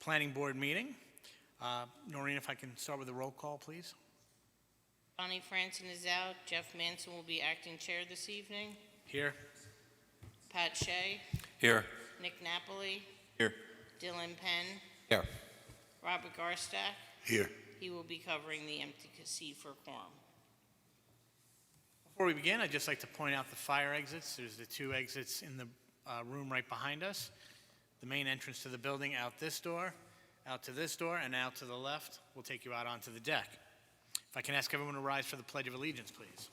Planning Board meeting. Noreen, if I can start with a roll call, please. Bonnie Franson is out. Jeff Manson will be acting chair this evening. Here. Pat Shea. Here. Nick Napoli. Here. Dylan Penn. Here. Robert Garstack. Here. He will be covering the empty seat for quorum. Before we begin, I'd just like to point out the fire exits. There's the two exits in the room right behind us. The main entrance to the building out this door, out to this door, and out to the left will take you out onto the deck. If I can ask everyone to rise for the Pledge of Allegiance, please.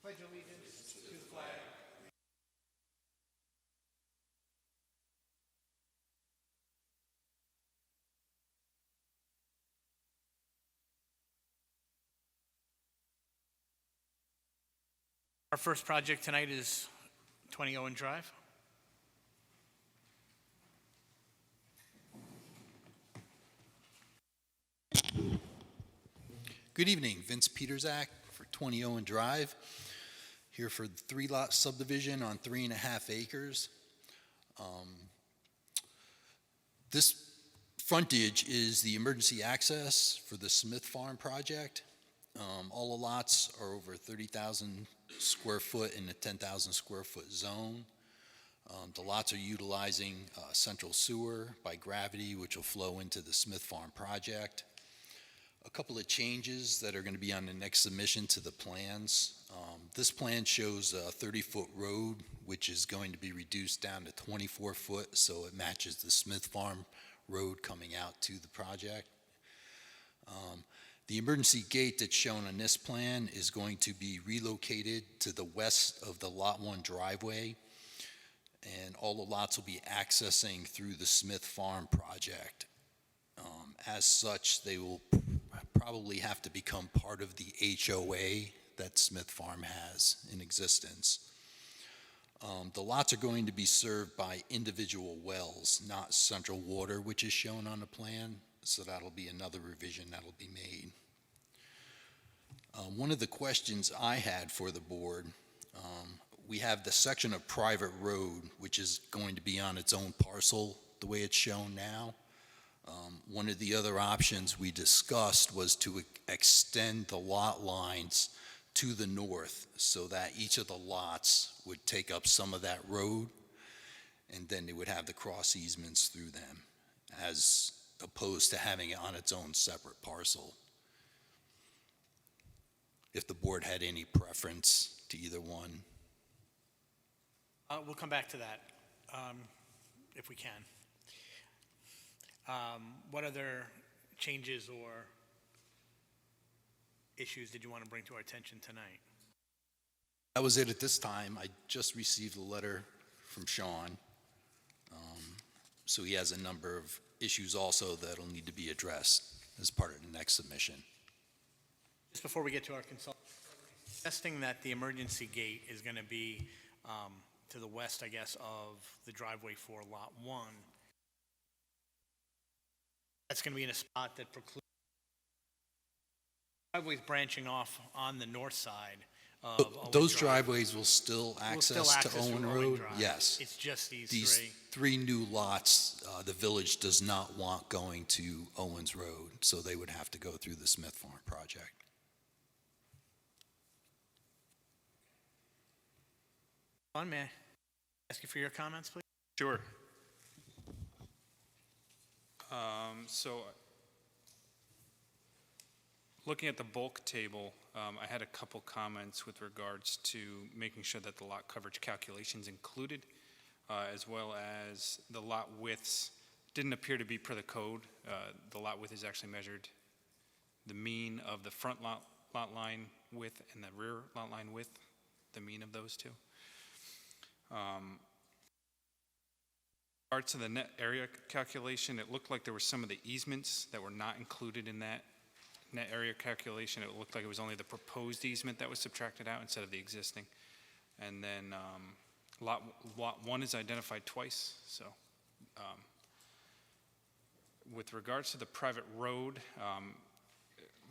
Pledge allegiance to the flag. Our first project tonight is 20 Owen Drive. Good evening, Vince Petersak for 20 Owen Drive, here for the 3-lot subdivision on 3.5 acres. This frontage is the emergency access for the Smith Farm project. All the lots are over 30,000 square foot in the 10,000 square foot zone. The lots are utilizing central sewer by gravity, which will flow into the Smith Farm project. A couple of changes that are going to be on the next submission to the plans. This plan shows a 30-foot road, which is going to be reduced down to 24 foot, so it matches the Smith Farm road coming out to the project. The emergency gate that's shown on this plan is going to be relocated to the west of the Lot 1 driveway, and all the lots will be accessing through the Smith Farm project. As such, they will probably have to become part of the HOA that Smith Farm has in existence. The lots are going to be served by individual wells, not central water, which is shown on the plan. So that'll be another revision that'll be made. One of the questions I had for the board, we have the section of private road, which is going to be on its own parcel, the way it's shown now. One of the other options we discussed was to extend the lot lines to the north so that each of the lots would take up some of that road, and then they would have the cross easements through them, as opposed to having it on its own separate parcel. If the board had any preference to either one. We'll come back to that if we can. What other changes or issues did you want to bring to our attention tonight? That was it at this time. I just received a letter from Sean. So he has a number of issues also that'll need to be addressed as part of the next submission. Just before we get to our consultant, suggesting that the emergency gate is going to be to the west, I guess, of the driveway for Lot 1. That's going to be in a spot that precludes driveways branching off on the north side of Owen Those Drive. Driveways will still access to Owen Road? Drive. Yes. It's just these three new lots, the village does not want going to Owens Road, so they would have to go through the Smith Farm project. May I ask you for your comments, please? Sure. So looking at the bulk table, I had a couple comments with regards to making sure that the lot coverage calculations included, as well as the lot widths didn't appear to be per the code. The lot width is actually measured the mean of the front lot line width and the rear lot line width, the mean of those two. Parts of the net area calculation, it looked like there were some of the easements that were not included in that net area calculation. It looked like it was only the proposed easement that was subtracted out instead of the existing. And then lot 1 is identified twice. So with regards to the private road,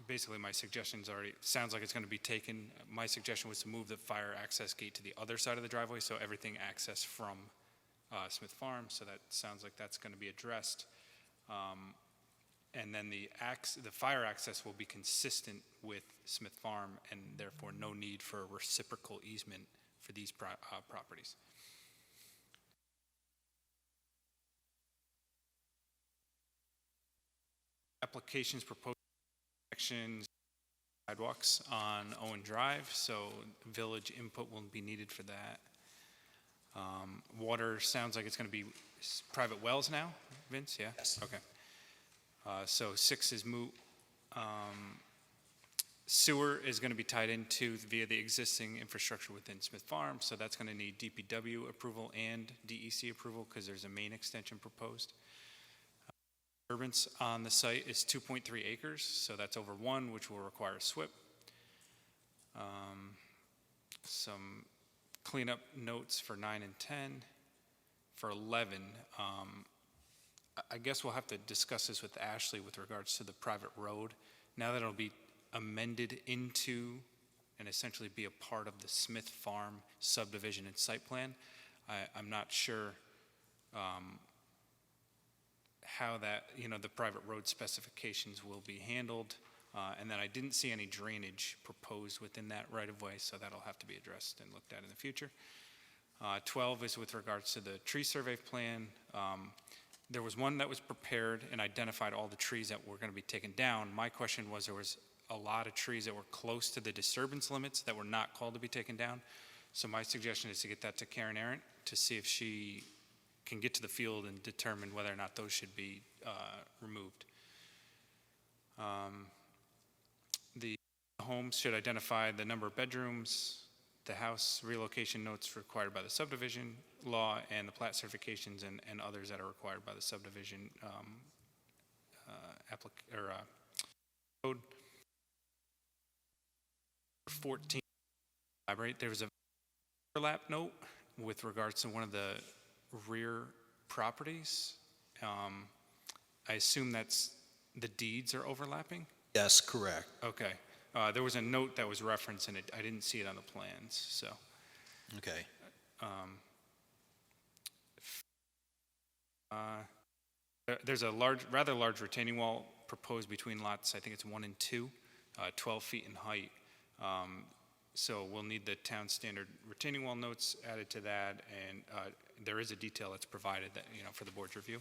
basically my suggestion's already, sounds like it's going to be taken. My suggestion was to move the fire access gate to the other side of the driveway so everything accessed from Smith Farm, so that sounds like that's going to be addressed. And then the fire access will be consistent with Smith Farm, and therefore no need for a reciprocal easement for these properties. Applications proposed sections sidewalks on Owen Drive, so village input will be needed for that. Water sounds like it's going to be private wells now, Vince, yeah? Yes. Okay. So 6 is moot. Sewer is going to be tied into via the existing infrastructure within Smith Farm, so that's going to need DPW approval and DEC approval because there's a main extension proposed. Disturbance on the site is 2.3 acres, so that's over 1, which will require a SWIP. Some cleanup notes for 9 and 10. For 11, I guess we'll have to discuss this with Ashley with regards to the private road. Now that it'll be amended into and essentially be a part of the Smith Farm subdivision and site plan, I'm not sure how that, the private road specifications will be handled. And then I didn't see any drainage proposed within that right-of-way, so that'll have to be addressed and looked at in the future. 12 is with regards to the tree survey plan. There was one that was prepared and identified all the trees that were going to be taken down. My question was there was a lot of trees that were close to the disturbance limits that were not called to be taken down. So my suggestion is to get that to Karen Arendt to see if she can get to the field and determine whether or not those should be removed. The homes should identify the number of bedrooms, the house relocation notes required by the subdivision law, and the plat certifications and others that are required by the subdivision code. 14, there was a overlap note with regards to one of the rear properties. I assume that's the deeds are overlapping? Yes, correct. Okay. There was a note that was referenced, and I didn't see it on the plans, so. Okay. There's a rather large retaining wall proposed between lots, I think it's 1 and 2, 12 feet in height. So we'll need the town standard retaining wall notes added to that, and there is a detail that's provided that, for the board's review.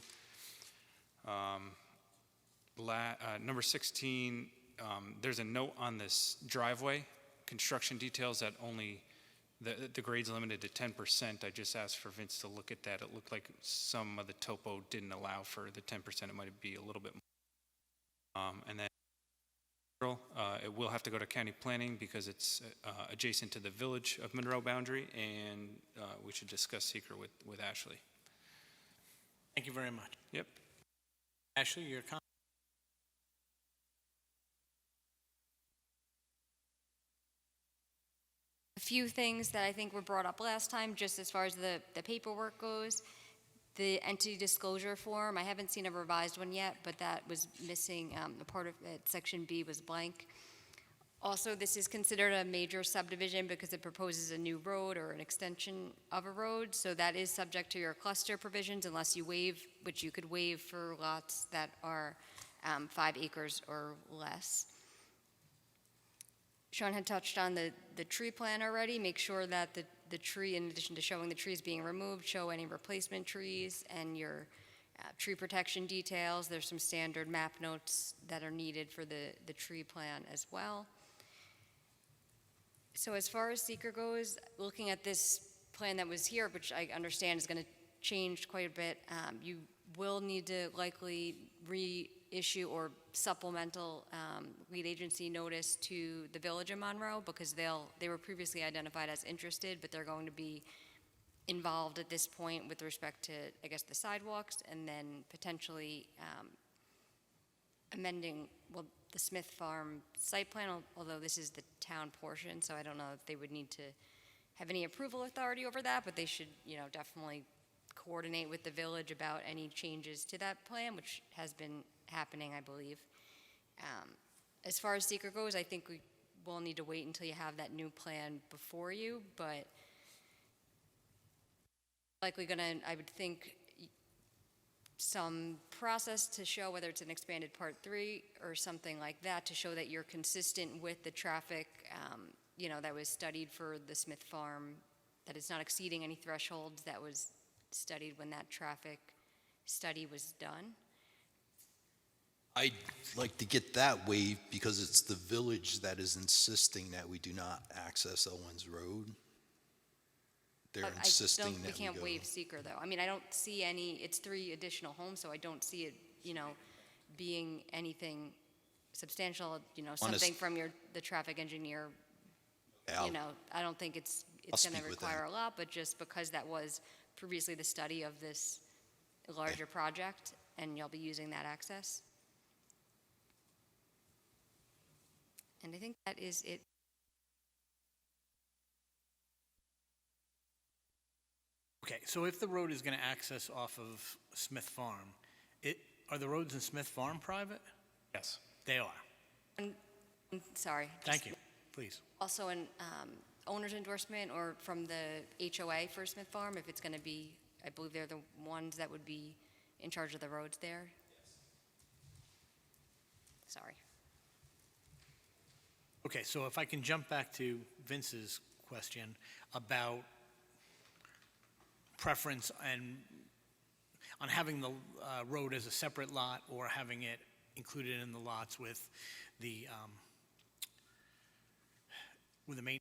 Number 16, there's a note on this driveway, construction details that only, the grade's limited to 10%. I just asked for Vince to look at that. It looked like some of the topo didn't allow for the 10%. It might be a little bit more. And then it will have to go to county planning because it's adjacent to the village of Monroe boundary, and we should discuss seeker with Ashley. Thank you very much. Yep. Ashley, your comment? A few things that I think were brought up last time, just as far as the paperwork goes. The entity disclosure form, I haven't seen a revised one yet, but that was missing. The part of it, section B was blank. Also, this is considered a major subdivision because it proposes a new road or an extension of a road, so that is subject to your cluster provisions unless you waive, which you could waive for lots that are 5 acres or less. Sean had touched on the tree plan already. Make sure that the tree, in addition to showing the trees being removed, show any replacement trees and your tree protection details. There's some standard map notes that are needed for the tree plan as well. So as far as seeker goes, looking at this plan that was here, which I understand is going to change quite a bit, you will need to likely reissue or supplemental lead agency notice to the village of Monroe because they were previously identified as interested, but they're going to be involved at this point with respect to, I guess, the sidewalks, and then potentially amending, the Smith Farm site plan, although this is the town portion, so I don't know if they would need to have any approval authority over that, but they should, definitely coordinate with the village about any changes to that plan, which has been happening, I believe. As far as seeker goes, I think we will need to wait until you have that new plan before you, but likely gonna, I would think, some process to show whether it's an expanded Part 3 or something like that, to show that you're consistent with the traffic, that was studied for the Smith Farm, that it's not exceeding any thresholds that was studied when that traffic study was done. I'd like to get that waived because it's the village that is insisting that we do not access Owens Road. They're insisting that we We can't go. waive seeker, though. I mean, I don't see any, it's 3 additional homes, so I don't see it, being anything substantial, something from the traffic engineer. Yeah, I don't think it's I'll going to speak with require them. a lot, but just because that was previously the study of this larger project, and you'll be using that access. And I think that is it. Okay, so if the road is going to access off of Smith Farm, are the roads in Smith Farm private? Yes. They are. Sorry. Thank you. Please. Also an owner's endorsement or from the HOA for Smith Farm, if it's going to be, I believe they're the ones that would be in charge of the roads there? Sorry. Okay, so if I can jump back to Vince's question about preference and on having the road as a separate lot or having it included in the lots with the main.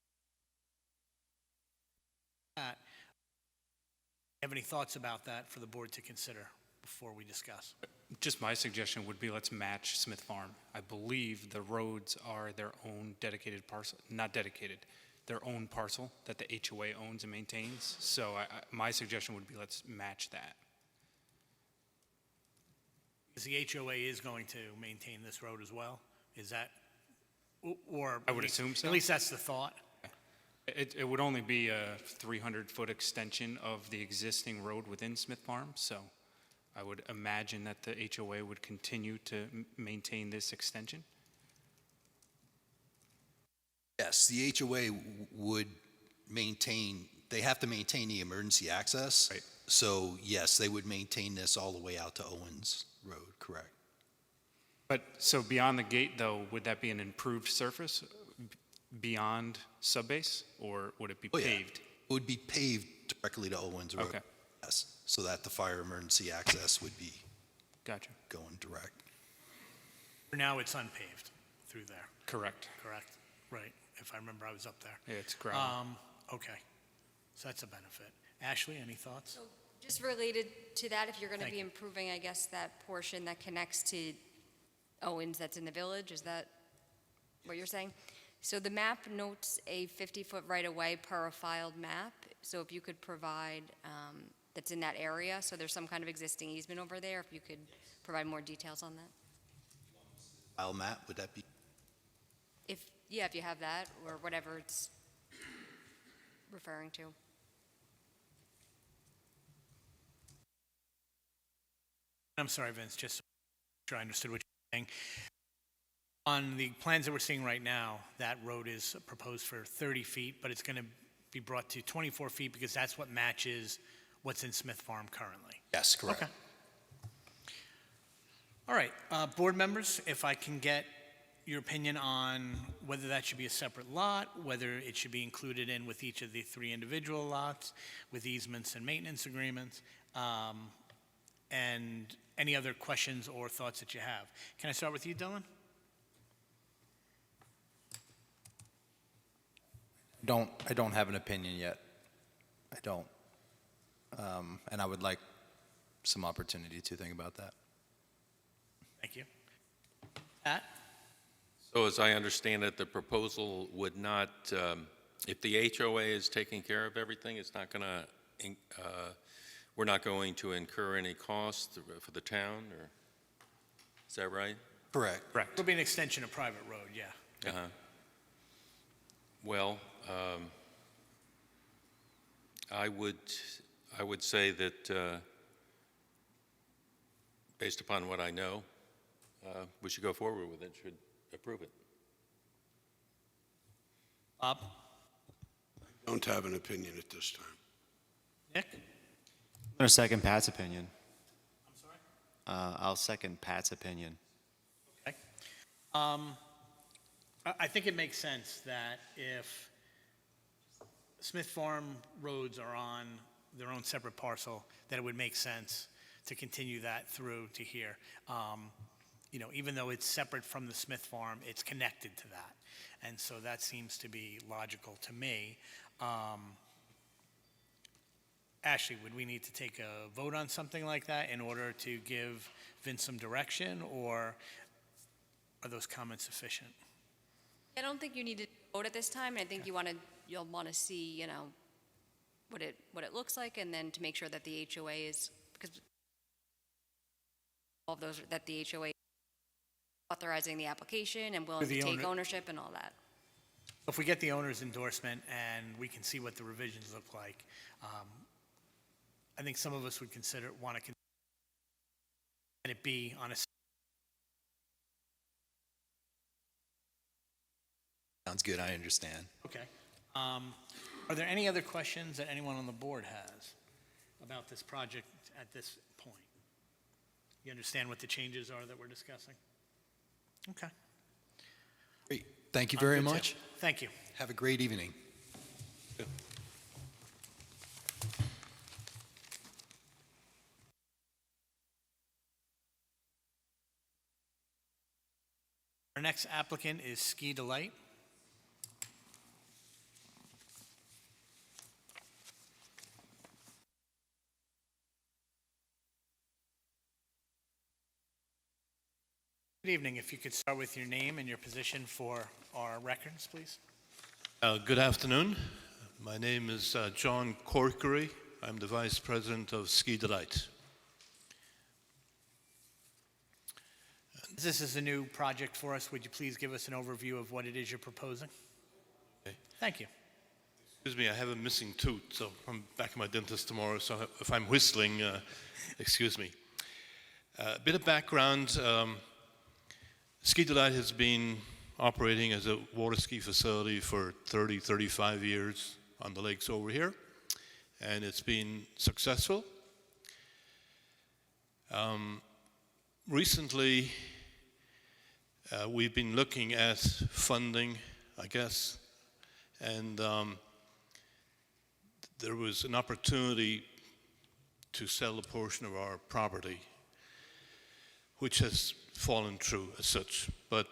Have any thoughts about that for the board to consider before we discuss? Just my suggestion would be let's match Smith Farm. I believe the roads are their own dedicated parcel, not dedicated, their own parcel that the HOA owns and maintains. So my suggestion would be let's match that. Because the HOA is going to maintain this road as well? Is that, or? I would assume so. At least that's the thought. It would only be a 300-foot extension of the existing road within Smith Farm, so I would imagine that the HOA would continue to maintain this extension. Yes, the HOA would maintain, they have to maintain the emergency access. Right. So yes, they would maintain this all the way out to Owens Road, correct? But, so beyond the gate, though, would that be an improved surface beyond subbase, or would it be Oh, yeah. paved? It would be paved directly to Owens Road. Okay. Yes, so that the fire emergency access would be Gotcha. going direct. For now, it's unpaved through there, Correct. correct? Right, if I remember, I was up there. Yeah, it's gravel. Okay, so that's a benefit. Ashley, any thoughts? Just related to that, if you're going to Thank be you. improving, I guess, that portion that connects to Owens that's in the village, is that what you're saying? So the map notes a 50-foot right-of-way per a filed map. So if you could provide, that's in that area, so there's some kind of existing easement over there, if you could provide more details on that? File map, would that be? If you have that, or whatever it's referring to. I'm sorry, Vince, just so sure I understood what you're saying. On the plans that we're seeing right now, that road is proposed for 30 feet, but it's going to be brought to 24 feet because that's what matches what's in Smith Farm currently. Yes, correct. Okay. All right, board members, if I can get your opinion on whether that should be a separate lot, whether it should be included in with each of the 3 individual lots, with easements and maintenance agreements, and any other questions or thoughts that you have. Can I start with you, Dylan? I don't have an opinion yet. I don't. And I would like some opportunity to think about that. Thank you. Pat? So as I understand it, the proposal would not, if the HOA is taking care of everything, it's not going to, we're not going to incur any cost for the town, or, is that right? Correct. Correct. It'll be an extension of private road, yeah. Uh-huh. Well, I would say that, based upon what I know, we should go forward with it, should approve it. Bob? Don't have an opinion at this time. Nick? I'm going to second Pat's opinion. I'm sorry? I'll second Pat's opinion. Okay. I think it makes sense that if Smith Farm roads are on their own separate parcel, that it would make sense to continue that through to here. You know, even though it's separate from the Smith Farm, it's connected to that. And so that seems to be logical to me. Ashley, would we need to take a vote on something like that in order to give Vince some direction, or are those comments sufficient? I don't think you need to vote at this time, and I think you'll want to see, you know, what it looks like, and then to make sure that the HOA is, because all of those, that the HOA is authorizing the application and willing The to take owner- ownership and all that. If we get the owner's endorsement and we can see what the revisions look like, I think some of us would want to let it be on a. Sounds good, I understand. Okay. Are there any other questions that anyone on the board has about this project at this point? You understand what the changes are that we're discussing? Okay. Great, thank you very Good, Tim. much. Thank you. Have a great evening. Our next applicant is Ski Delight. Good evening. If you could start with your name and your position for our records, please. Good afternoon. My name is John Corkery. I'm the Vice President of Ski Delight. This is a new project for us. Would you please give us an overview of what it is you're proposing? Okay. Thank you. Excuse me, I have a missing tooth, so I'm back at my dentist tomorrow, so if I'm whistling, excuse me. A bit of background. Ski Delight has been operating as a water ski facility for 30, 35 years on the lakes over here, and it's been successful. Recently, we've been looking at funding, I guess, and there was an opportunity to sell a portion of our property, which has fallen through as such. But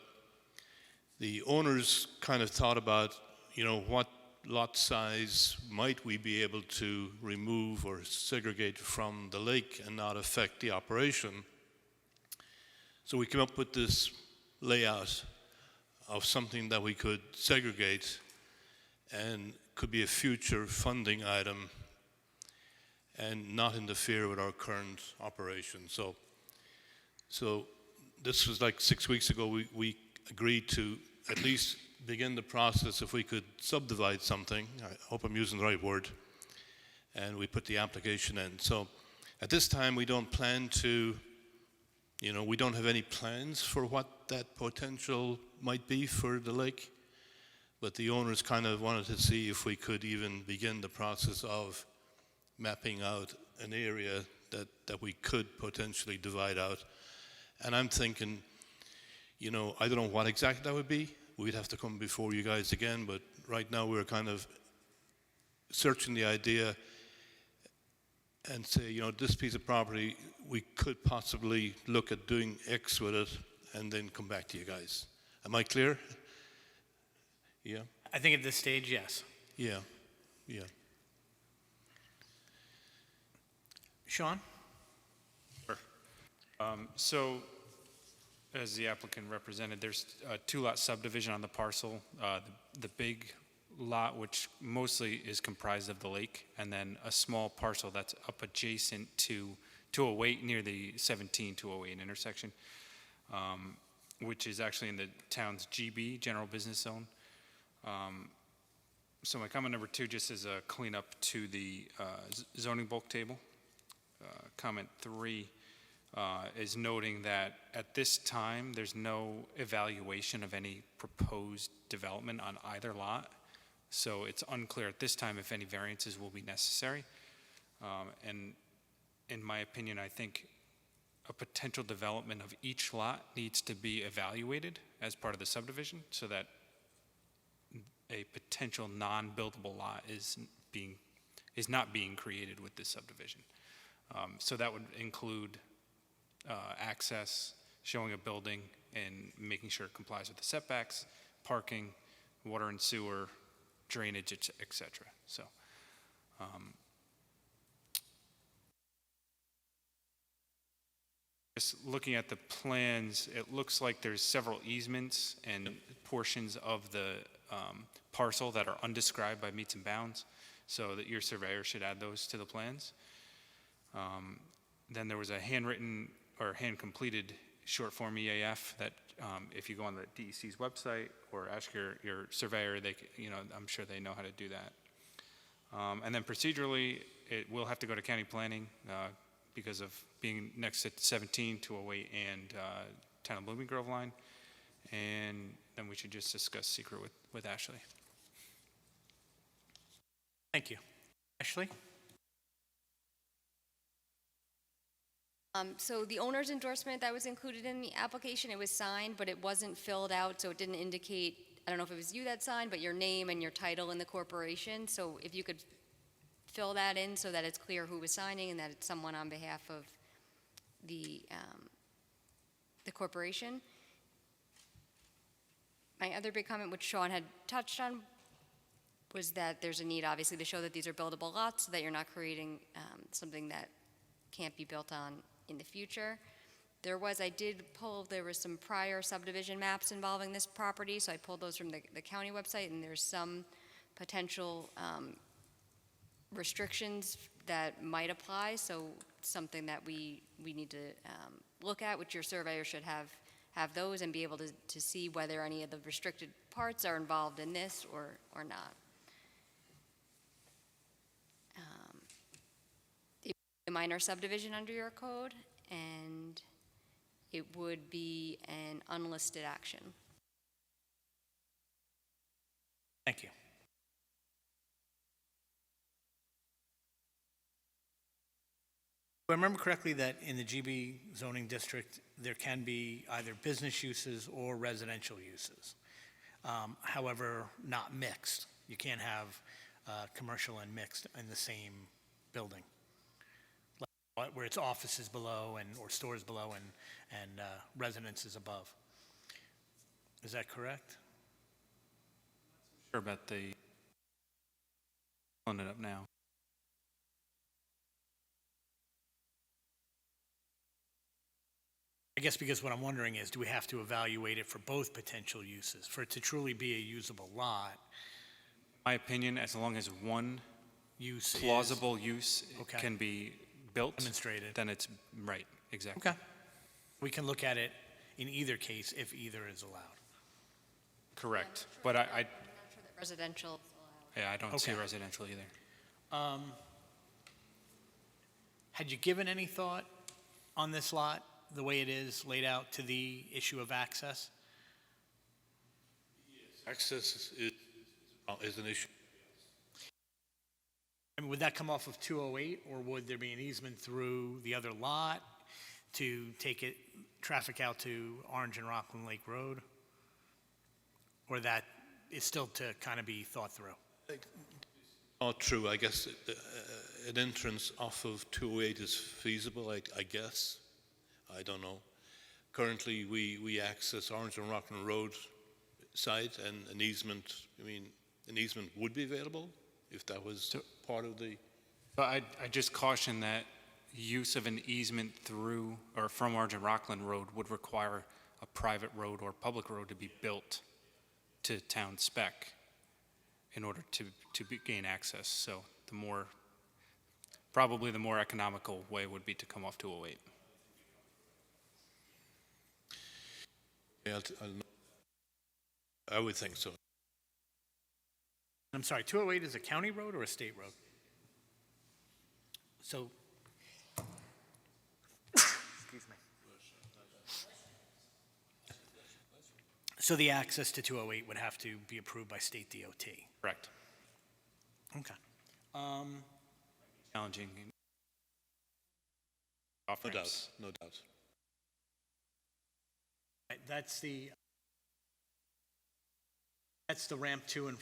the owners kind of thought about, you know, what lot size might we be able to remove or segregate from the lake and not affect the operation. So we came up with this layout of something that we could segregate and could be a future funding item and not interfere with our current operation. So this was like 6 weeks ago, we agreed to at least begin the process if we could subdivide something. I hope I'm using the right word. And we put the application in. So at this time, we don't plan to, you know, we don't have any plans for what that potential might be for the lake. But the owners kind of wanted to see if we could even begin the process of mapping out an area that we could potentially divide out. And I'm thinking, you know, I don't know what exactly that would be. We'd have to come before you guys again, but right now we're kind of searching the idea and say, you know, this piece of property, we could possibly look at doing X with it and then come back to you guys. Am I clear? Yeah? I think at this stage, yes. Yeah. Sean? So, as the applicant represented, there's a two-lot subdivision on the parcel. The big lot, which mostly is comprised of the lake, and then a small parcel that's up adjacent to 208, near the 17-208 intersection, which is actually in the town's GB, General Business Zone. So my comment number 2, just as a cleanup to the zoning bulk table. Comment 3 is noting that at this time, there's no evaluation of any proposed development on either lot. So it's unclear at this time if any variances will be necessary. And in my opinion, I think a potential development of each lot needs to be evaluated as part of the subdivision so that a potential non-buildable lot is not being created with this subdivision. So that would include access, showing a building, and making sure it complies with the setbacks, parking, water and sewer, drainage, et cetera. So, just looking at the plans, it looks like there's several easements and portions of the parcel that are undescribed by meets and bounds, so that your surveyor should add those to the plans. Then there was a handwritten or hand-completed short form EAF that if you go on the DEC's website or ask your surveyor, I'm sure they know how to do that. And then procedurally, it will have to go to county planning because of being next to 17, 208, and Town of Blooming Grove line. And then we should just discuss secret with Ashley. Thank you. Ashley? So the owner's endorsement that was included in the application, it was signed, but it wasn't filled out, so it didn't indicate, I don't know if it was you that signed, but your name and your title in the corporation. So if you could fill that in so that it's clear who was signing and that it's someone on behalf of the corporation. My other big comment, which Sean had touched on, was that there's a need, obviously, to show that these are buildable lots so that you're not creating something that can't be built on in the future. There were some prior subdivision maps involving this property, so I pulled those from the county website, and there's some potential restrictions that might apply, so something that we need to look at, which your surveyor should have those and be able to see whether any of the restricted parts are involved in this or not. It would be a minor subdivision under your code, and it would be an unlisted action. Thank you. If I remember correctly, that in the GB zoning district, there can be either business uses or residential uses. However, not mixed. You can't have commercial and mixed in the same building, like where it's offices below or stores below and residences above. Is that correct? Sure about the pulling it up now. I guess because what I'm wondering is, do we have to evaluate it for both potential uses? For it to truly be a usable lot, My opinion, as long as one use is plausible use Okay. can be built, demonstrated. then it's right, exactly. Okay. We can look at it in either case if either is allowed. Correct. But I I'm not sure that residential is allowed. yeah, I don't see Okay. residential either. Had you given any thought on this lot, the way it is laid out, to the issue of access? Access is an issue. I mean, would that come off of 208, or would there be an easement through the other lot to take traffic out to Orange and Rockland Lake Road? Or that is still to kind of be thought through? Not true. I guess an entrance off of 208 is feasible, I guess. I don't know. Currently, we access Orange and Rockland Road site, and an easement would be available if that was part of the... But I just caution that use of an easement through or from Orange and Rockland Road would require a private road or public road to be built to town spec in order to gain access. So probably the more economical way would be to come off 208. Yeah, I would think so. I'm sorry, 208 is a county road or a state road? So, excuse me. So the access to 208 would have to be approved by state DOT? Correct. Okay. Challenging. Off No doubt, ramps. no doubt. Right, that's the ramp to and.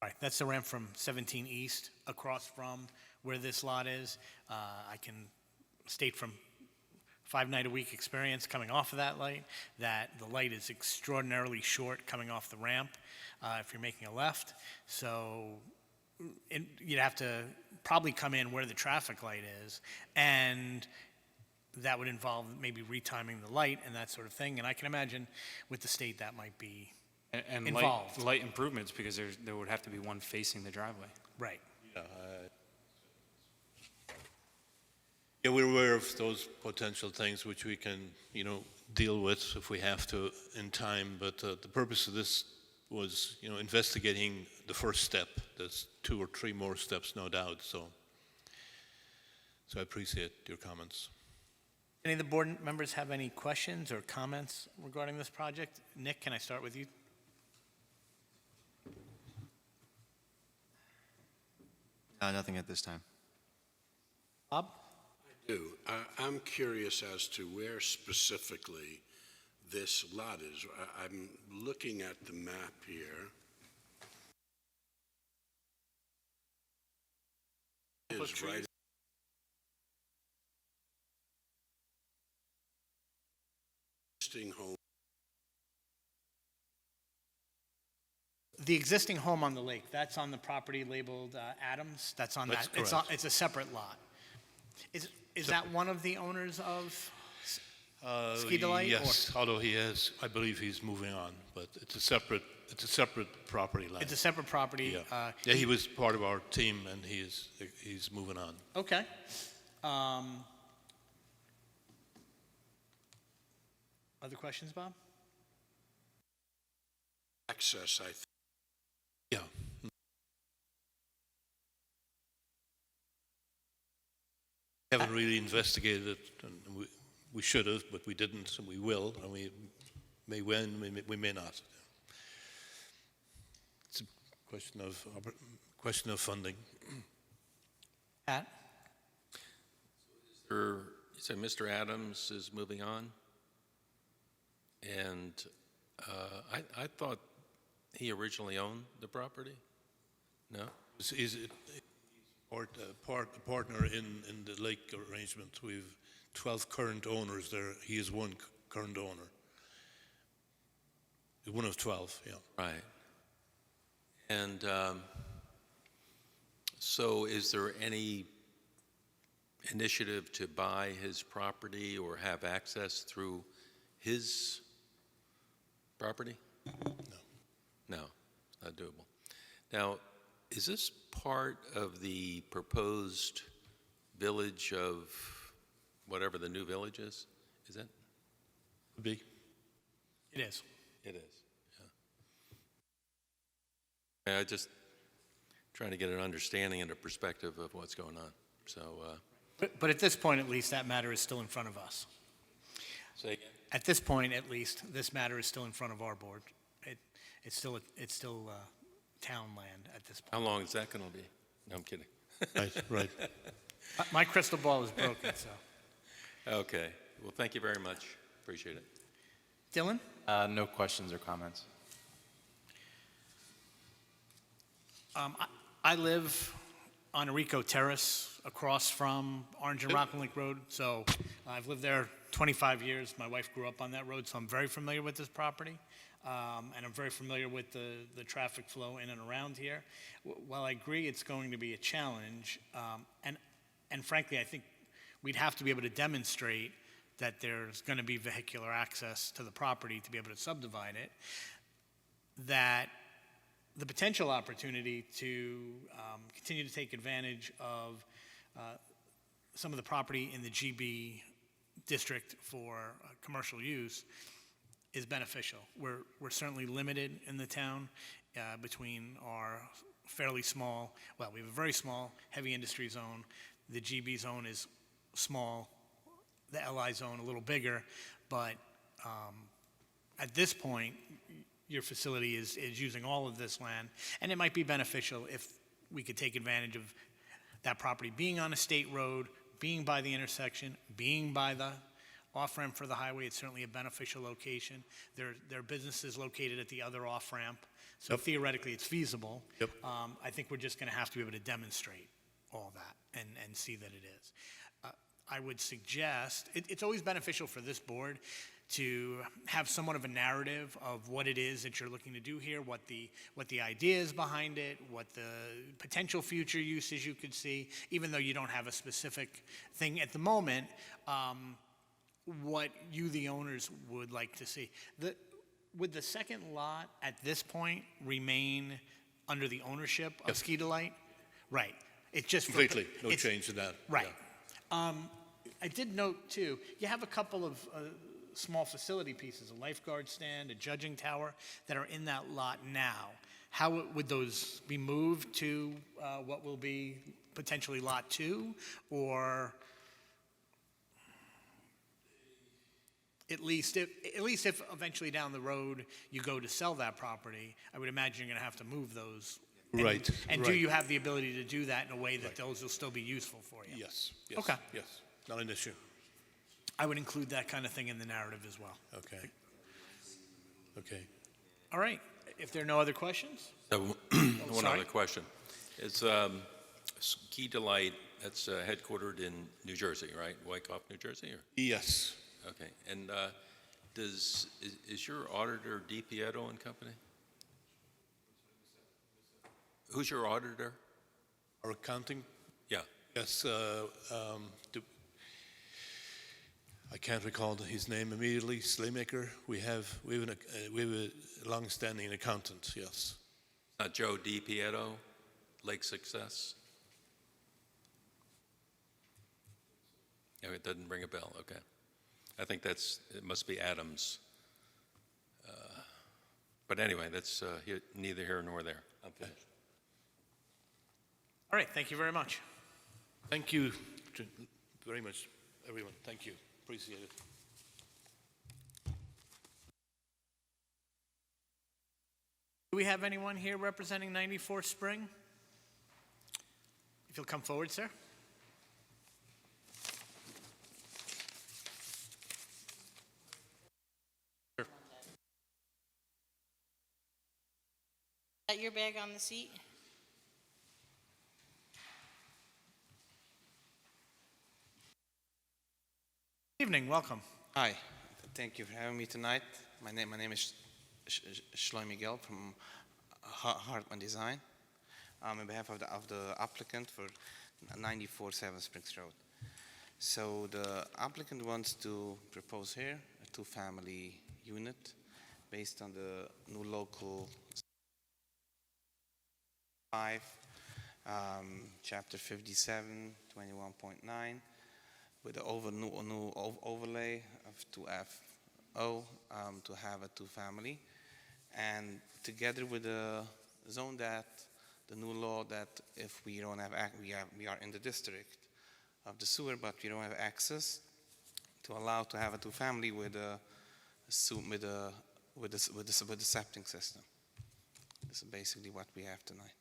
Right, that's the ramp from 17 East across from where this lot is. I can state from 5-night-a-week experience coming off of that light, that the light is extraordinarily short coming off the ramp if you're making a left. So you'd have to probably come in where the traffic light is, and that would involve maybe retiming the light and that sort of thing. And I can imagine with the state that might be And involved. light improvements, because there would have to be one facing the driveway. right. Yeah, we're aware of those potential things which we can, deal with if we have to in time, but the purpose of this was, investigating the first step. There's 2 or 3 more steps, no doubt, so I appreciate your comments. Any of the board members have any questions or comments regarding this project? Nick, can I start with you? Nothing at this time. Bob? do. I'm curious as to where specifically this lot is. I'm looking at the map here. Is right. Existing home. The existing home on the lake, that's on the property labeled Adams? That's on That's that? It's correct. it's a separate lot. Is that one of the owners of Ski Delight? Yes, although I believe he's moving on, but it's a separate property line. It's a separate property? Yeah, he was part of our team, and he's moving on. Okay. Other questions, Bob? Access, I think. Yeah. Haven't really investigated it, and we should have, but we didn't, and we will, and we may win, we may not. It's a question of funding. Pat? You said Mr. Adams is moving on? And I thought he originally owned the property? No? He's a partner in the lake arrangement. We've 12 current owners there. He is one current owner. He's one of 12, yeah. Right. And so is there any initiative to buy his property or have access through his property? No, it's not doable. Now, is this part of the proposed village of whatever the new village is? Is that? Big. It is. It is, yeah. I just trying to get an understanding and a perspective of what's going on. So, But at this point, at least, that matter is still in front of us. say again? At this point, at least, this matter is still in front of our board. It's still town land at this How point. long is that going to be? No, I'm kidding. Right. My crystal ball is broken, so. Okay. Well, thank you very much. Appreciate it. Dylan? No questions or comments. I live on Arico Terrace across from Orange and Rockland Lake Road, so I've lived there 25 years. My wife grew up on that road, so I'm very familiar with this property, and I'm very familiar with the traffic flow in and around here. While I agree it's going to be a challenge, and frankly, I think we'd have to be able to demonstrate that there's going to be vehicular access to the property to be able to subdivide it, that the potential opportunity to continue to take advantage of some of the property in the GB district for commercial use is beneficial. We're certainly limited in the town between our fairly small, well, we have a very small heavy industry zone. The GB zone is small, the LI zone a little bigger, but at this point, your facility is using all of this land, and it might be beneficial if we could take advantage of that property being on a state road, being by the intersection, being by the off-ramp for the highway, it's certainly a beneficial location. There are businesses located at the other off-ramp, so theoretically it's feasible. Yep. I think we're just going to have to be able to demonstrate all that and see that it is. I would suggest, it's always beneficial for this board to have somewhat of a narrative of what it is that you're looking to do here, what the idea is behind it, what the potential future uses you could see, even though you don't have a specific thing at the moment, what you, the owners, would like to see. Would the second lot at this point remain under the ownership of Ski Delight? Right. It's just Completely, no change in that. Right. Yeah. I did note, too, you have a couple of small facility pieces, a lifeguard stand, a judging tower, that are in that lot now. How would those be moved to what will be potentially Lot 2? Or at least if eventually down the road you go to sell that property, I would imagine you're going to have to move those. Right. And right. do you have the ability to do that in a way that those will still be useful for you? Yes. Okay. Yes. Not an issue. I would include that kind of thing in the narrative as well. Okay. Okay. All right. If there are no other questions? One sorry. other question. It's Ski Delight, that's headquartered in New Jersey, right? Wyckoff, New Jersey? Or? Yes. Okay. And is your auditor DiPietro and Company? Who's your auditor? Our accounting? Yeah. Yes. I can't recall his name immediately. Slaymaker. We have a long-standing accountant. Yes. Not Joe DiPietro, Lake Success? No, it doesn't ring a bell. Okay. I think it must be Adams. But anyway, that's neither here nor there. I'm finished. All right. Thank you very much. Thank you very much, everyone. Thank you. Appreciate it. Do we have anyone here representing 94 Spring? If you'll come forward, sir. Is that your bag on the seat? Evening. Welcome. Hi, thank you for having me tonight. My name is Shlomi Gel from Hartman Design. On behalf of the applicant for 94 7 Springs Road. So the applicant wants to propose here a two-family unit based on the new local 5, chapter 57, 21.9. With the new overlay of 2FO to have a two-family, and together with the zone that the new law that if we don't have we are in the district of the sewer, but we don't have access to allow to have a two-family with the septic system. This is basically what we have tonight.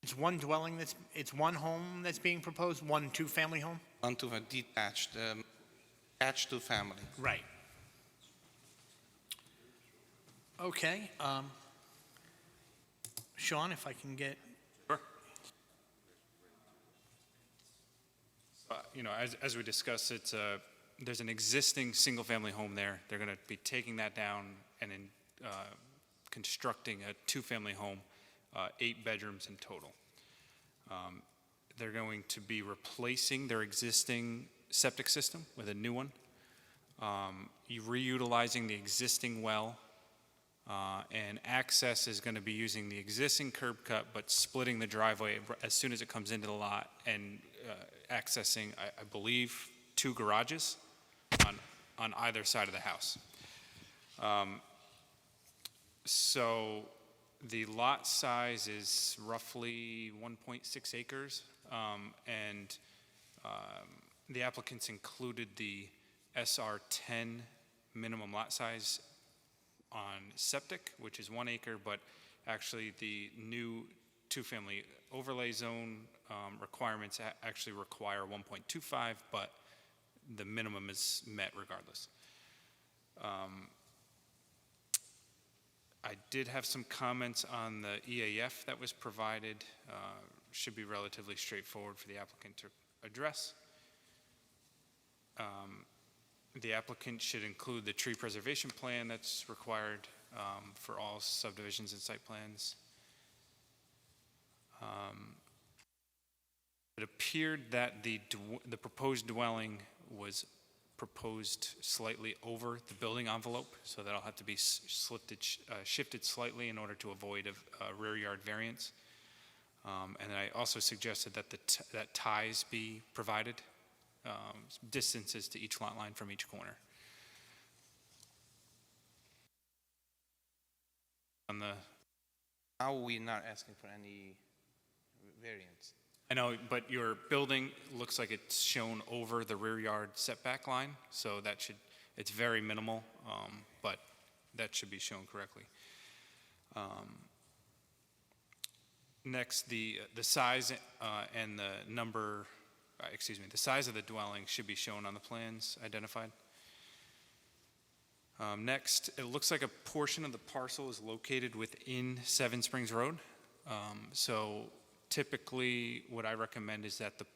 It's one dwelling it's one home that's being proposed, one two-family home? One to a detached, attached to family. Right. Okay. Sean, if I can get... Sure. As we discussed, there's an existing single-family home there. They're going to be taking that down and constructing a two-family home, 8 bedrooms in total. They're going to be replacing their existing septic system with a new one, reutilizing the existing well, and access is going to be using the existing curb cut, but splitting the driveway as soon as it comes into the lot and accessing, I believe, 2 garages on either side of the house. So the lot size is roughly 1.6 acres, and the applicants included the SR10 minimum lot size on septic, which is 1 acre, but Actually, the new two-family overlay zone requirements actually require 1.25, but the minimum is met regardless. I did have some comments on the EAF that was provided. Should be relatively straightforward for the applicant to address. The applicant should include the tree preservation plan that's required for all subdivisions and site plans. It appeared that the proposed dwelling was proposed slightly over the building envelope, so that'll have to be shifted slightly in order to avoid a rear yard variance. And I also suggested that that ties be provided, distances to each lot line from each corner. How are we not asking for any variance? I know, but your building looks like it's shown over the rear yard setback line, so it's very minimal, but that should be shown correctly. Next, the size and the number, the size of the dwelling should be shown on the plans identified. Next, it looks like a portion of the parcel is located within Seven Springs Road. So typically, what I recommend is that the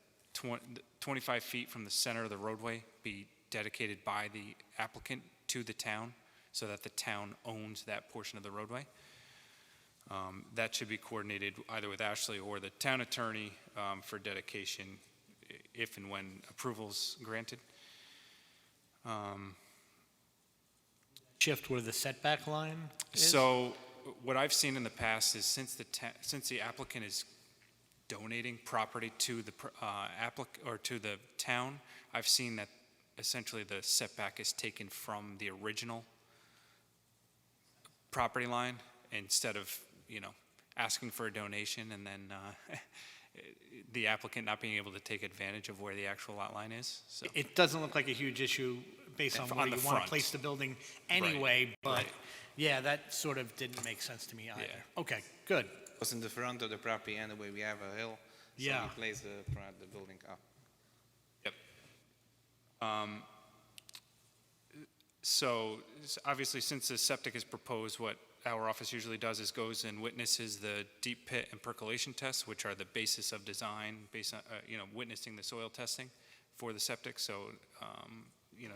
25 feet from the center of the roadway be dedicated by the applicant to the town, so that the town owns that portion of the roadway. That should be coordinated either with Ashley or the town attorney for dedication if and when approval's granted. Shift where the setback line is? So what I've seen in the past is since the applicant is donating property to the to the town, I've seen that essentially the setback is taken from the original property line instead of, asking for a donation and then the applicant not being able to take advantage of where the actual lot line is. So It doesn't look like a huge issue based on where the you want front. to place the building anyway, but right. yeah, that sort of didn't make sense to me either. Yeah. Okay, good. Because in the front of the property anyway, we have a hill, so Yeah. we place the building up. Yep. So obviously, since the septic is proposed, what our office usually does is goes and witnesses the deep pit and percolation tests, which are the basis of design, based on, witnessing the soil testing for the septic. So,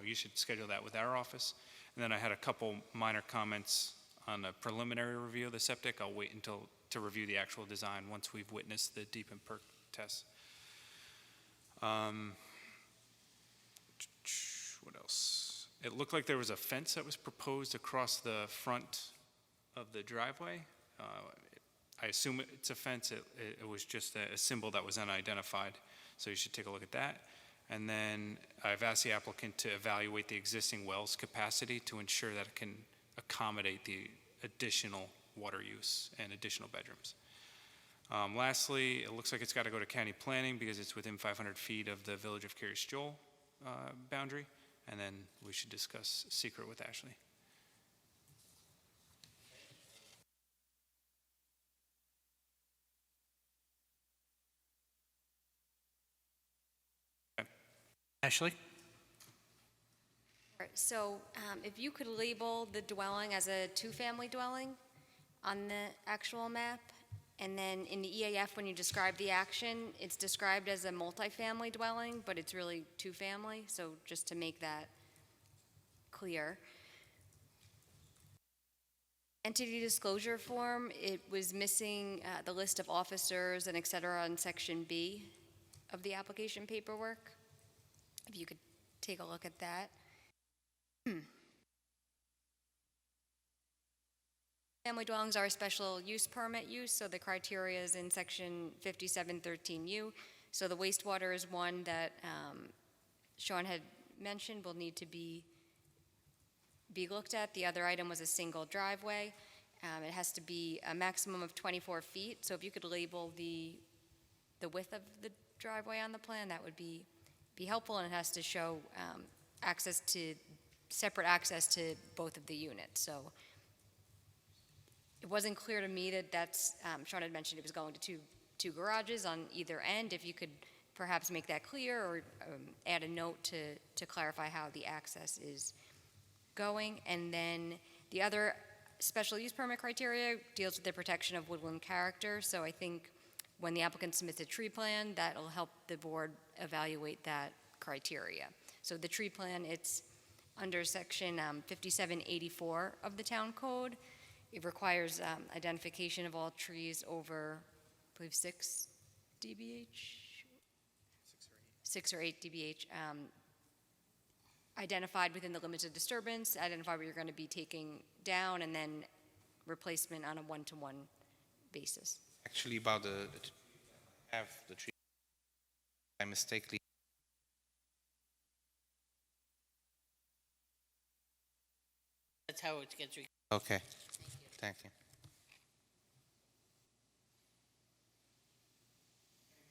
you should schedule that with our office. And then I had a couple minor comments on a preliminary review of the septic. I'll wait to review the actual design once we've witnessed the deep and perk tests. What else? It looked like there was a fence that was proposed across the front of the driveway. I assume it's a fence. It was just a symbol that was unidentified, so you should take a look at that. And then I've asked the applicant to evaluate the existing well's capacity to ensure that it can accommodate the additional water use and additional bedrooms. Lastly, it looks like it's got to go to county planning because it's within 500 feet of the Village of Curious Joel boundary, and then we should discuss secret with Ashley. Ashley? So if you could label the dwelling as a two-family dwelling on the actual map, and then in the EAF, when you describe the action, it's described as a multifamily dwelling, but it's really two-family, so just to make that clear. Entity disclosure form, it was missing the list of officers and et cetera on section B of the application paperwork. If you could take a look at that. Family dwellings are a special use permit use, so the criteria is in section 5713U. So the wastewater is one that Sean had mentioned will need to be looked at. The other item was a single driveway. It has to be a maximum of 24 feet. So if you could label the width of the driveway on the plan, that would be helpful, and it has to show separate access to both of the units. So it wasn't clear to me that that's, Sean had mentioned it was going to two garages on either end. If you could perhaps make that clear or add a note to clarify how the access is going. And then the other special use permit criteria deals with the protection of woodland character. So I think when the applicant submits a tree plan, that'll help the board evaluate that criteria. So the tree plan, it's under section 5784 of the town code. It requires identification of all trees over, I believe, 6 dBH? 6 or 8 dBH. Identified within the limits of disturbance, identify what you're going to be taking down, and then replacement on a one-to-one basis. Actually, about the tree, I mistakenly. That's how it gets recorded. Okay, thank you.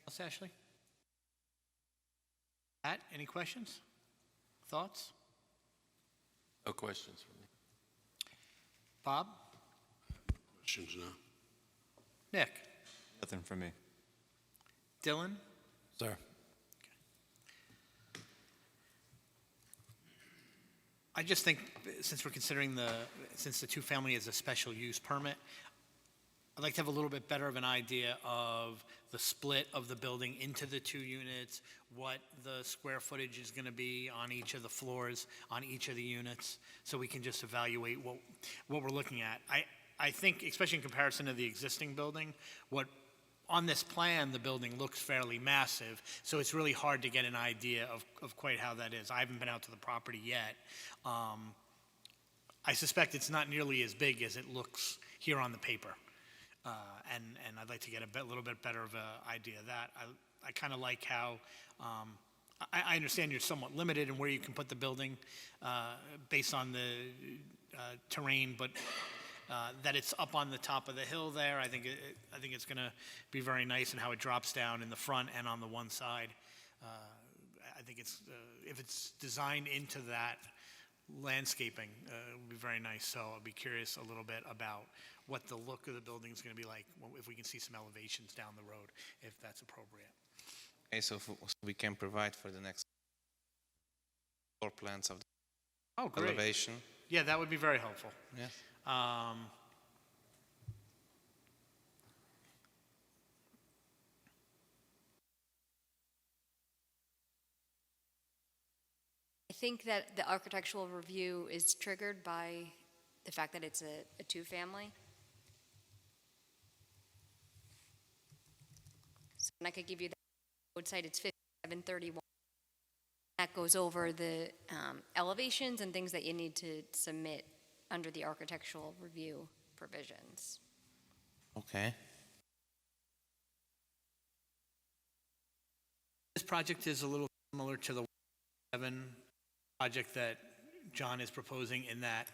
Else, Ashley? Pat, any questions? Thoughts? No questions from me. Bob? Questions now? Nick? Nothing from me. Dylan? Sir. I just think, since we're considering since the two-family is a special use permit, I'd like to have a little bit better of an idea of the split of the building into the 2 units, what the square footage is going to be on each of the floors, on each of the units, so we can just evaluate what we're looking at. I think, especially in comparison to the existing building, on this plan, the building looks fairly massive, so it's really hard to get an idea of quite how that is. I haven't been out to the property yet. I suspect it's not nearly as big as it looks here on the paper. And I'd like to get a little bit better of an idea of that. I kind of like how, I understand you're somewhat limited in where you can put the building based on the terrain, but that it's up on the top of the hill there, I think it's going to be very nice, and how it drops down in the front and on the one side. I think if it's designed into that landscaping, it would be very nice. So I'd be curious a little bit about what the look of the building is going to be like, if we can see some elevations down the road, if that's appropriate. Okay, so we can provide for the next floor plans of the Oh, great. elevation. Yeah, that would be very helpful. Yeah. I think that the architectural review is triggered by the fact that it's a two-family. So, and I could give you the code site, it's 5731. That goes over the elevations and things that you need to submit under the architectural review provisions. Okay. This project is a little similar to the 7 project that John is proposing, in that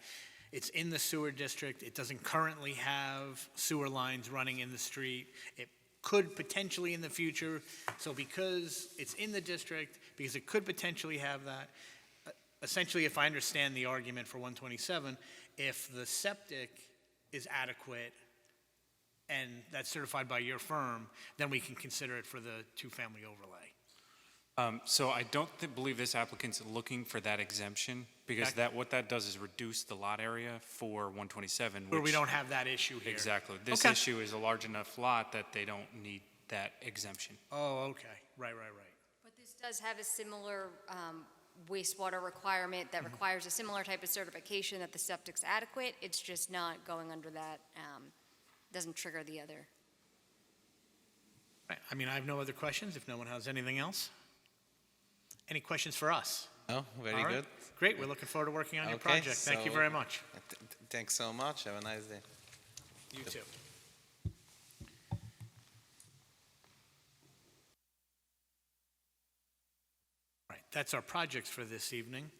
it's in the sewer district. It doesn't currently have sewer lines running in the street. It could potentially in the future. So because it's in the district, because it could potentially have that, essentially, if I understand the argument for 127, if the septic is adequate and that's certified by your firm, then we can consider it for the two-family overlay. So I don't believe this applicant's looking for that exemption, because what that does is reduce the lot area for 127. Where we which- don't have that issue here. Exactly. This Okay. issue is a large enough lot that they don't need that exemption. Oh, okay. Right. But this does have a similar wastewater requirement that requires a similar type of certification that the septic's adequate. It's just not going under that, doesn't trigger the other. Right. I mean, I have no other questions, if no one has anything else. Any questions for us? Oh, very All right. good. Great, we're looking forward to working on your Okay, project. Thank you so- very much. Thanks so much. Have a nice day. You too. All right, that's our projects for this evening.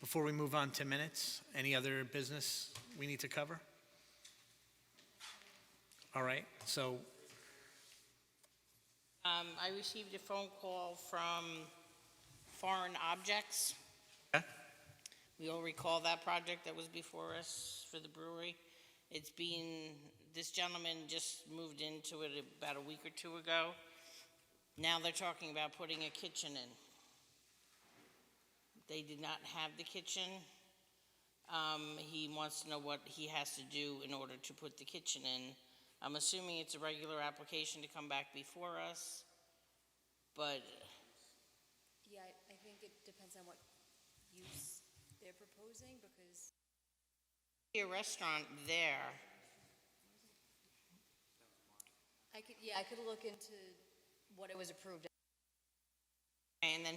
Before we move on to minutes, any other business we need to cover? All right, so I received a phone call from Foreign Objects. Okay. We all recall that project that was before us for the brewery. this gentleman just moved into it about a week or two ago. Now they're talking about putting a kitchen in. They did not have the kitchen. He wants to know what he has to do in order to put the kitchen in. I'm assuming it's a regular application to come back before us, but Yeah, I think it depends on what use they're proposing, because a restaurant there. I could look into what it was approved. And then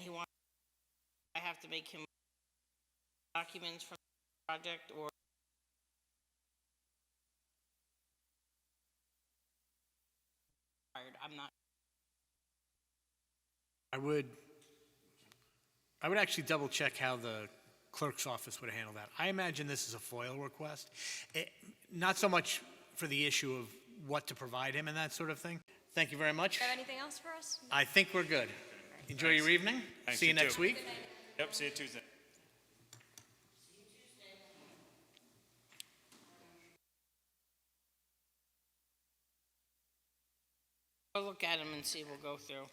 I have to make him documents from the project, or I'm not. I would actually double check how the clerk's office would handle that. I imagine this is a FOIL request. Not so much for the issue of what to provide him and that sort of thing. Thank you very much. Do you have anything else for us? I think we're good. Enjoy your evening. Thanks, See you you too. next week. Yep, see you Tuesday. We'll look at them and see, we'll go through.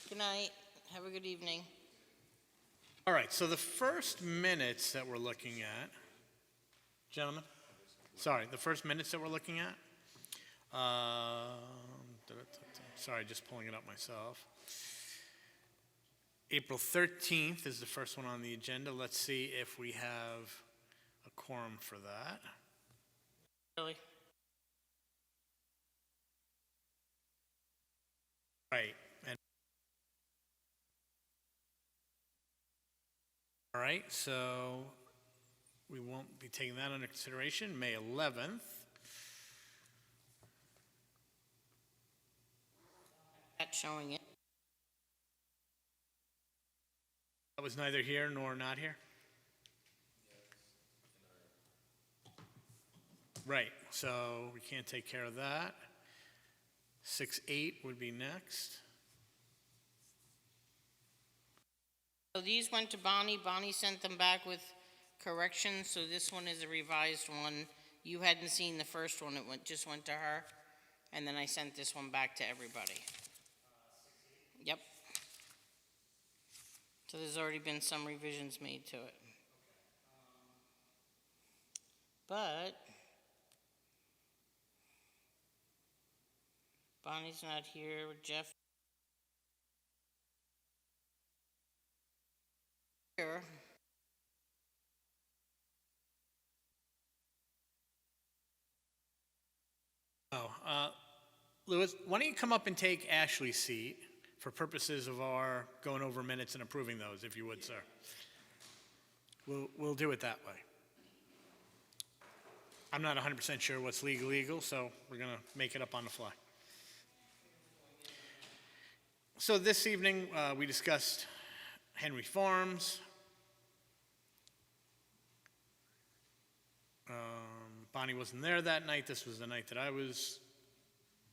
Good night, have a good evening. All right, so the first minutes that we're looking at, gentlemen, sorry, the first minutes that we're looking at, sorry, just pulling it up myself. April 13th is the first one on the agenda. Let's see if we have a quorum for that. Really? Right. And all right, so we won't be taking that under consideration. May 11th. That's showing it. That was neither here nor not here? Right, so we can't take care of that. 6/8 would be next. So these went to Bonnie. Bonnie sent them back with corrections, so this one is a revised one. You hadn't seen the first one, just went to her. And then I sent this one back to everybody. Yep. So there's already been some revisions made to it. But Bonnie's not here, Jeff here. Louis, why don't you come up and take Ashley's seat for purposes of our going over minutes and approving those, if you would, sir. We'll do it that way. I'm not 100% sure what's legal, so we're going to make it up on the fly. So this evening, we discussed Henry Farms. Bonnie wasn't there that night. This was the night that I was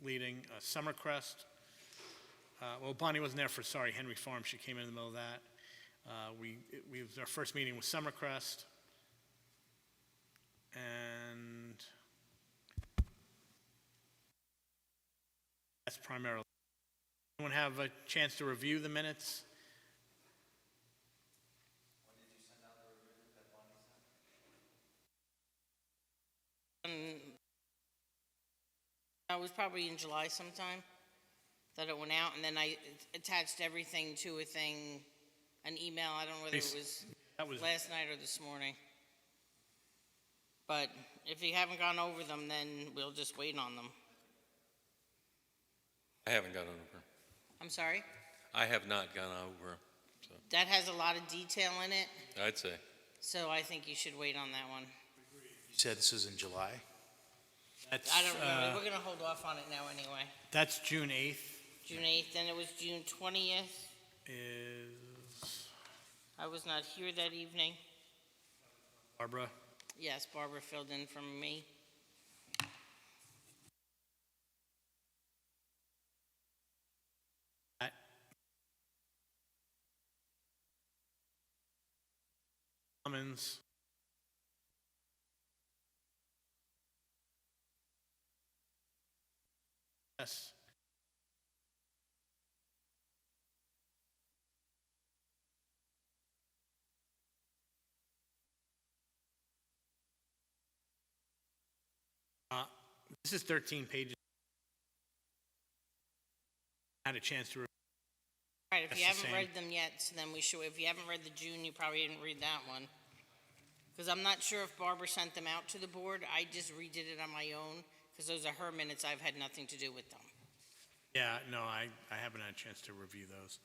leading Summercrest. Well, Bonnie wasn't there for, Henry Farms. She came in the middle of that. It was our first meeting with Summercrest. And that's primarily. Anyone have a chance to review the minutes? When did you send out the revision that Bonnie sent? It was probably in July sometime that it went out, and then I attached everything to an email. I don't know whether it was last night or this morning. But if you haven't gone over them, then we'll just wait on them. I haven't gone over. I'm sorry? I have not gone over, so That has a lot of detail in it, I'd say. so I think you should wait on that one. You said this is in July? That's, I don't remember. We're going to hold off on it now anyway. that's June 8th. June 8th, then it was June 20th. Is I was not here that evening. Barbara. Yes, Barbara filled in for me. Commons. Yes. This is 13 pages. I had a chance to. All right, if That's you the haven't same. read them yet, so then we should, if you haven't read the June, you probably didn't read that one. Because I'm not sure if Barbara sent them out to the board. I just redid it on my own, because those are her minutes. I've had nothing to do with them. Yeah, no, I haven't had a chance to review those.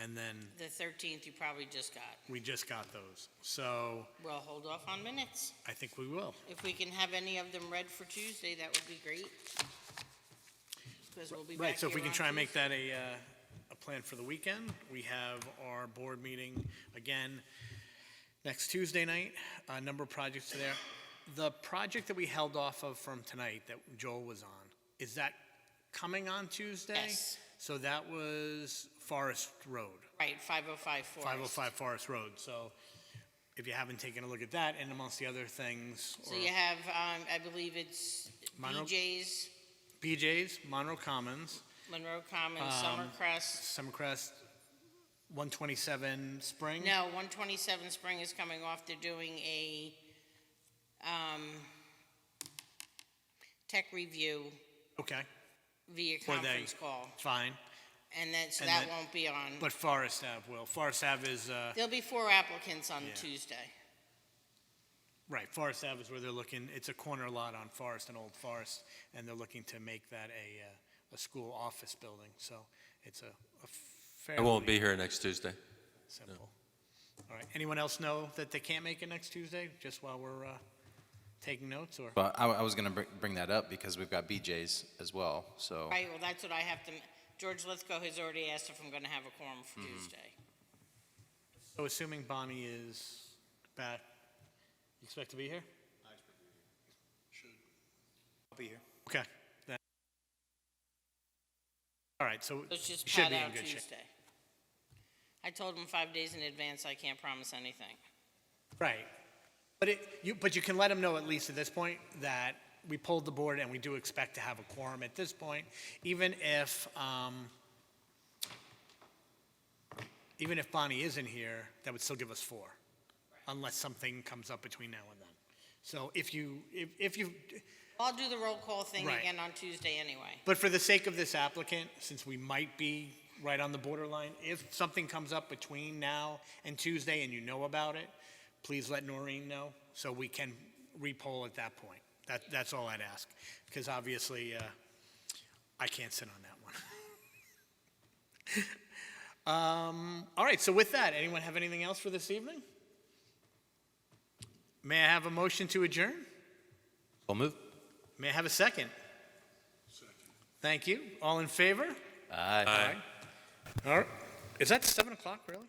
And then The 13th, you probably just got. we just got those. So We'll hold off on minutes. I think we will. If we can have any of them read for Tuesday, that would be great. Because we'll be back Right, so if we here can on try and make Tuesday. that a plan for the weekend, we have our board meeting again next Tuesday night, a number of projects there. The project that we held off of from tonight that Joel was on, is that coming on Tuesday? Yes. So that was Forest Road, Right, 505 Forest. 505 Forest Road. So if you haven't taken a look at that, and amongst the other things, So you have, I believe it's Monroe- BJ's, BJ's, Monroe Commons, Monroe Commons, Summercrest. Summercrest, 127 Spring. No, 127 Spring is coming off. They're doing a tech review Okay, via Were they- conference call. fine. And then, so and that then- won't be on. But Forest Ave will. Forest Ave is, There'll be 4 applicants on Yeah. Tuesday. right, Forest Ave is where they're looking, it's a corner lot on Forest and Old Forest, and they're looking to make that a school office building, so it's a fairly. I won't be here next Tuesday. Simple. All right, anyone else know that they can't make it next Tuesday, just while we're taking notes, or? But I was going to bring that up because we've got BJ's as well, so. Right, well, that's what I have to, George Lithgow has already asked if I'm going to have a quorum for Mm-hmm. Tuesday. So assuming Bonnie is back, you expect to be here? I'll be here. Okay. then- All right, so Let's you just should pad be in out good shape. Tuesday. I told him 5 days in advance, I can't promise anything. Right. But you can let them know at least at this point that we pulled the board and we do expect to have a quorum at this point, even if Bonnie isn't here, that would still give us 4, unless something comes up between now and then. So if you, I'll do the roll call thing Right. again on Tuesday anyway. but for the sake of this applicant, since we might be right on the borderline, if something comes up between now and Tuesday and you know about it, please let Noreen know so we can repoll at that point. That's all I'd ask, because obviously I can't sit on that one. All right, so with that, anyone have anything else for this evening? May I have a motion to adjourn? We'll move. May I have a second? Second. Thank you. All in favor? Aye. All right. Is that 7 o'clock, really?